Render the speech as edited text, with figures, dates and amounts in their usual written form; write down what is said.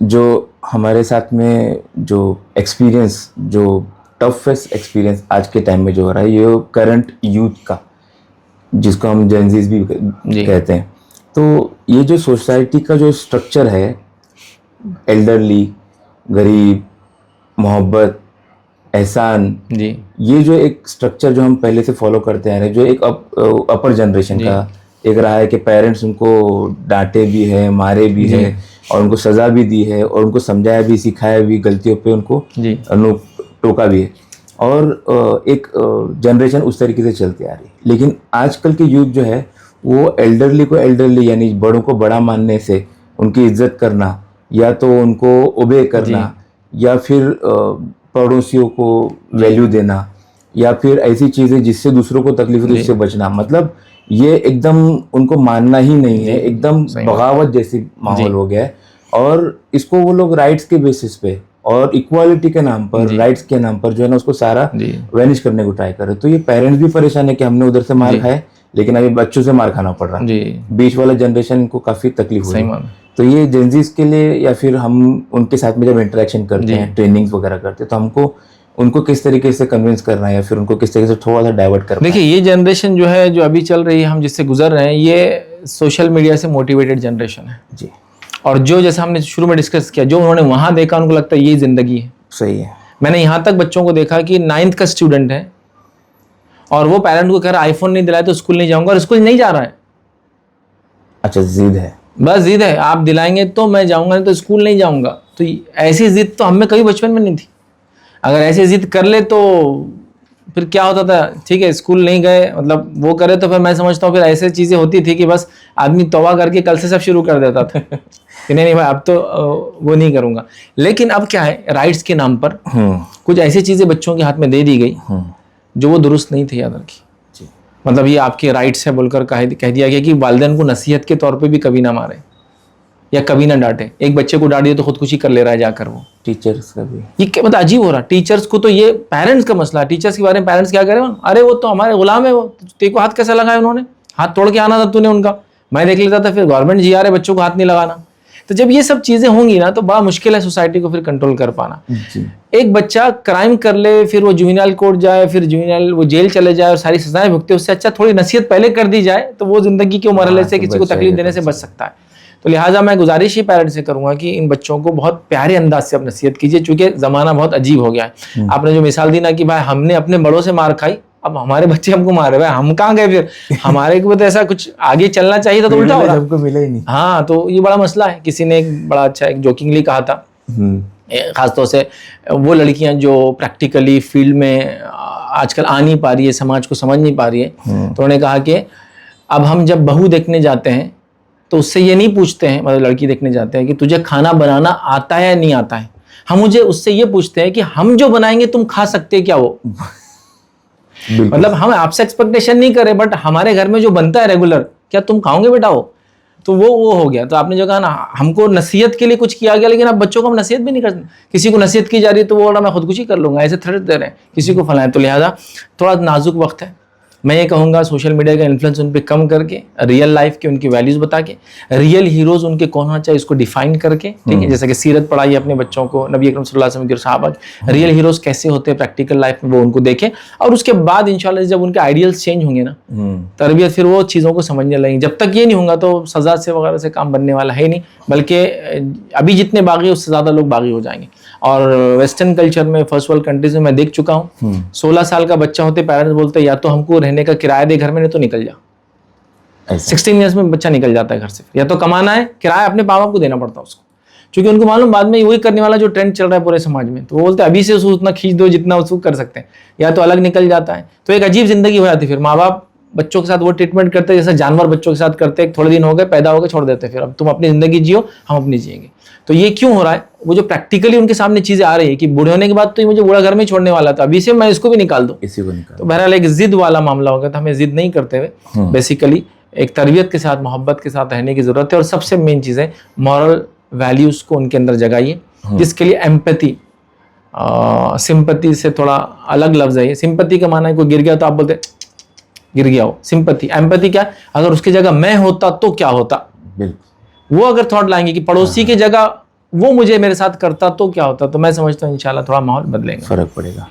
जो हमारे साथ में जो एक्सपीरियंस, जो टफेस्ट एक्सपीरियंस आज के टाइम में जो हो रहा है, ये करंट यूथ का, जिसको हम जेनजीज भी कहते हैं, तो ये जो सोसाइटी का जो स्ट्रक्चर है, एल्डरली, गरीब, मोहब्बत, एहसान जी, ये जो एक स्ट्रक्चर जो हम पहले से फॉलो करते आ रहे हैं, जो एक अपर जनरेशन का एक रहा है कि पेरेंट्स उनको डांटे भी है, मारे भी है, और उनको सजा भी दी है, और उनको समझाया भी, सिखाया भी, गलतियों पे उनको टोका भी है, और एक जनरेशन उस तरीके से चलती आ रही है। लेकिन आजकल के यूथ जो है वो एल्डरली को एल्डरली यानी बड़ों को बड़ा मानने से उनकी इज्जत करना, या तो उनको ओबे करना, या फिर पड़ोसियों को वैल्यू देना, या फिर ऐसी चीज़ें जिससे दूसरों को तकलीफ होती है उससे बचना, मतलब ये एकदम उनको मानना ही नहीं है, एकदम बगावत जैसी माहौल हो गया है। और इसको वो लोग राइट्स के बेसिस पे और इक्वालिटी के नाम पर, राइट्स के नाम पर जो है ना उसको सारा वैनिश करने को ट्राई कर रहे। तो ये पेरेंट्स भी परेशान है कि हमने उधर से मार खाए, लेकिन अभी बच्चों से मार खाना पड़ रहा है। बीच वाला जनरेशन को काफी तकलीफ हो रही है। तो ये जेनजीज के लिए, या फिर हम उनके साथ में जब इंटरेक्शन करते हैं, ट्रेनिंग्स वगैरह करते हैं, तो हमको उनको किस तरीके से कन्विंस करना है, या फिर उनको किस तरीके से थोड़ा सा डाइवर्ट करना है। देखिए, ये जनरेशन जो है, जो अभी चल रही है, हम जिससे गुजर रहे हैं, ये सोशल मीडिया से मोटिवेटेड जनरेशन है जी। और जो जैसे हमने शुरू में डिस्कस किया, जो उन्होंने वहां देखा उनको लगता है ये जिंदगी है। सही है। मैंने यहाँ तक बच्चों को देखा कि 9th का स्टूडेंट है और वो पेरेंट को कह रहा है आईफोन नहीं दिलाए तो स्कूल नहीं जाऊंगा, और स्कूल नहीं जा रहा है। अच्छा, जिद है, बस जिद है, आप दिलाएंगे तो मैं जाऊंगा, नहीं तो स्कूल नहीं जाऊंगा। तो ऐसी जिद तो हमें कभी बचपन में नहीं थी। अगर ऐसी जिद कर ले तो फिर क्या होता था, ठीक है स्कूल नहीं गए, मतलब वो करे, तो फिर मैं समझता हूँ फिर ऐसे चीज़ें होती थी कि बस आदमी तौबा करके कल से सब शुरू कर देता था कि नहीं भाई अब तो वो नहीं करूँगा। लेकिन अब क्या है, राइट्स के नाम पर कुछ ऐसी चीज़ें बच्चों के हाथ में दे दी गई जो वो दुरुस्त नहीं थी याद रखी। मतलब ये आपके राइट्स है बोलकर कह दिया गया कि वालिदैन को नसीहत के तौर पे भी कभी ना मारे या कभी ना डांटे। एक बच्चे को डांट दिया तो खुदकुशी कर ले रहा है जाकर वो। टीचर्स का भी ये क्या मतलब अजीब हो रहा है। टीचर्स को तो ये पेरेंट्स का मसला है। टीचर्स के बारे में पेरेंट्स क्या करें, अरे वो तो हमारे गुलाम है, वो तेरे को हाथ कैसे लगाया उन्होंने, हाथ तोड़ के आना था तूने उनका, मैं देख लेता था। फिर गवर्नमेंट जी आ रहे बच्चों को हाथ नहीं लगाना। तो जब ये सब चीजें होंगी ना तो बड़ा मुश्किल है सोसाइटी को फिर कंट्रोल कर पाना। एक बच्चा क्राइम कर ले, फिर वो जुवेनाइल कोर्ट जाए, फिर जुवेनाइल वो जेल चले जाए और सारी सजाएं भुगते, उससे अच्छा थोड़ी नसीहत पहले कर दी जाए तो वो जिंदगी के मरहले से किसी को तकलीफ देने से बच सकता है। तो लिहाजा मैं गुजारिश ही पेरेंट्स से करूंगा कि इन बच्चों को बहुत प्यारे अंदाज से अब नसीहत कीजिए, चूंकि जमाना बहुत अजीब हो गया है। आपने जो मिसाल दी ना कि भाई हमने अपने बड़ों से मार खाई, अब हमारे बच्चे हमको मारे, भाई हम कहाँ गए फिर हमारे को तो ऐसा कुछ आगे चलना चाहिए था तो उल्टा हो रहा, हमको मिला ही नहीं। हाँ, तो ये बड़ा मसला है। किसी ने एक बड़ा अच्छा एक जोकिंगली कहा था, खासतौर से वो लड़कियां जो प्रैक्टिकली फील्ड में आजकल आ नहीं पा रही है, समाज को समझ नहीं पा रही है, तो उन्होंने कहा कि अब हम जब बहू देखने जाते हैं तो उससे ये नहीं पूछते हैं, मतलब लड़की देखने जाते हैं कि तुझे खाना बनाना आता है या नहीं आता है, हम मुझे उससे ये पूछते हैं कि हम जो बनाएंगे तुम खा सकते हैं क्या वो मतलब हम आपसे एक्सपेक्टेशन नहीं करें, बट हमारे घर में जो बनता है रेगुलर, क्या तुम खाओगे बेटा वो, तो वो हो गया। तो आपने जो कहा ना, हमको नसीहत के लिए कुछ किया गया, लेकिन अब बच्चों को हम नसीहत भी नहीं करते। किसी को नसीहत की जा रही है तो वो बोल रहा मैं खुदकुशी कर लूंगा, ऐसे थ्रेट दे रहे हैं, किसी को फलाएं। तो लिहाजा थोड़ा नाजुक वक्त है। मैं ये कहूँगा सोशल मीडिया का इन्फ्लुएंस उन पे कम करके, रियल लाइफ के उनकी वैल्यूज बता के, रियल हीरोज उनके कौन होना चाहिए इसको डिफाइन करके, ठीक है, जैसे कि सीरत पढ़ाई अपने बच्चों को, नबी अकरम सल्लल्लाहु अलैहि वसल्लम के सहाबा, रियल हीरोज कैसे होते हैं प्रैक्टिकल लाइफ में, वो उनको देखें। और उसके बाद इंशाल्लाह जब उनके आइडियल्स चेंज होंगे ना, तरबियत, फिर वो चीज़ों को समझने लगेंगे। जब तक ये नहीं होगा तो सजा से वगैरह से काम बनने वाला है नहीं, बल्कि अभी जितने बागी उससे ज़्यादा लोग बागी हो जाएंगे। और वेस्टर्न कल्चर में, फर्स्ट वर्ल्ड कंट्रीज में मैं देख चुका हूँ, 16 साल का बच्चा होते पेरेंट्स बोलते या तो हमको रहने का किराया दे घर में, नहीं तो निकल जा। 16 ईयर्स में बच्चा निकल जाता है घर से, या तो कमाना है, किराया अपने माँ बाप को देना पड़ता है उसको, क्योंकि उनको मालूम बाद में वही करने वाला जो ट्रेंड चल रहा है पूरे समाज में। तो वो बोलते हैं अभी से उसको उतना खींच दो जितना उसको कर सकते हैं, या तो अलग निकल जाता है। तो एक अजीब जिंदगी हो जाती है। फिर माँ बाप बच्चों के साथ वो ट्रीटमेंट करते हैं जैसे जानवर बच्चों के साथ करते हैं, थोड़े दिन हो गए, पैदा हो गए, छोड़ देते हैं, फिर अब तुम अपनी जिंदगी जियो, हम अपनी जिएंगे। तो ये क्यों हो रहा है? वो जो प्रैक्टिकली उनके सामने चीजें आ रही है कि बूढ़े होने के बाद तो ये मुझे बूढ़ा घर में छोड़ने वाला था, अभी से मैं इसको भी निकाल दूं, इसी को निकाल। तो बहरहाल एक जिद वाला मामला होगा। तो हमें जिद नहीं करते हुए बेसिकली एक तरबियत के साथ, मोहब्बत के साथ रहने की जरूरत है। और सबसे मेन चीज है मॉरल वैल्यूज को उनके अंदर जगाइए, जिसके लिए एम्पैथी, सिंपैथी से थोड़ा अलग लफ्ज है। सिंपैथी का माना है कोई गिर गया तो आप बोलते गिर गया हो, सिंपैथी। एम्पैथी क्या, अगर उसकी जगह मैं होता तो क्या होता, वो अगर थॉट लाएंगे कि पड़ोसी की जगह वो मुझे मेरे साथ करता तो क्या होता, तो मैं समझता हूँ इंशाल्लाह थोड़ा माहौल बदलेगा। फर्क पड़ेगा।